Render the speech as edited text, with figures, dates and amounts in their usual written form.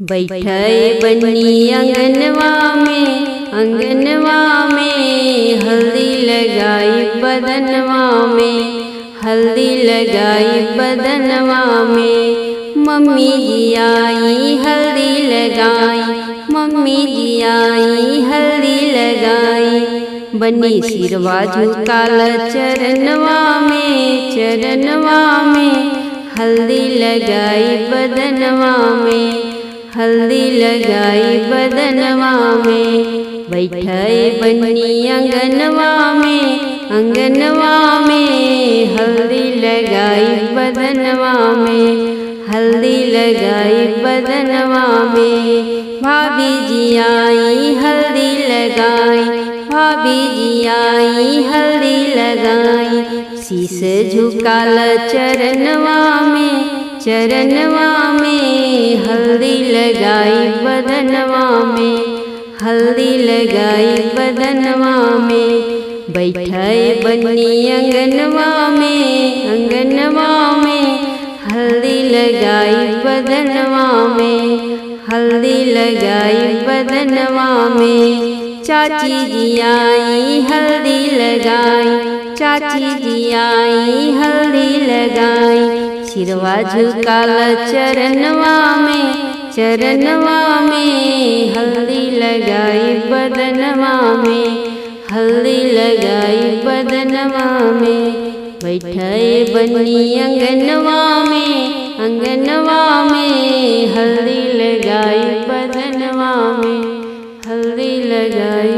बैठे बनी अंगनवा में हल्दी लगाई बदनवा में, हल्दी लगाई बदनवा में। मम्मी जी आई हल्दी लगाई, मम्मी जी आई हल्दी लगाई। बनी सिरवा झुकाल चरणवा में, चरणवा में हल्दी लगाई बदनवा में, हल्दी लगाई बदनवा में। बैठे बनी अंगनवा में हल्दी लगाई बदनवा में, हल्दी लगाई बदनवा में। भाभी जी आई हल्दी लगाई, भाभी जी आई हल्दी लगाई। शीश झुकाल चरणवा में, चरणवा में हल्दी लगाई बदनवा में, हल्दी लगाई बदनवा में। बैठे बनी अंगनवा में हल्दी लगाई बदनवा में, हल्दी लगाई बदनवा में। चाची जी आई हल्दी लगाई, चाची जी आई हल्दी लगाई। सिरवा झुकाल चरणवा में, चरणवा में हल्दी लगाई बदनवा में, हल्दी लगाई बदनवा में। बैठे बनी अंगनवा में हल्दी लगाई बदनवा में, हल्दी लगाई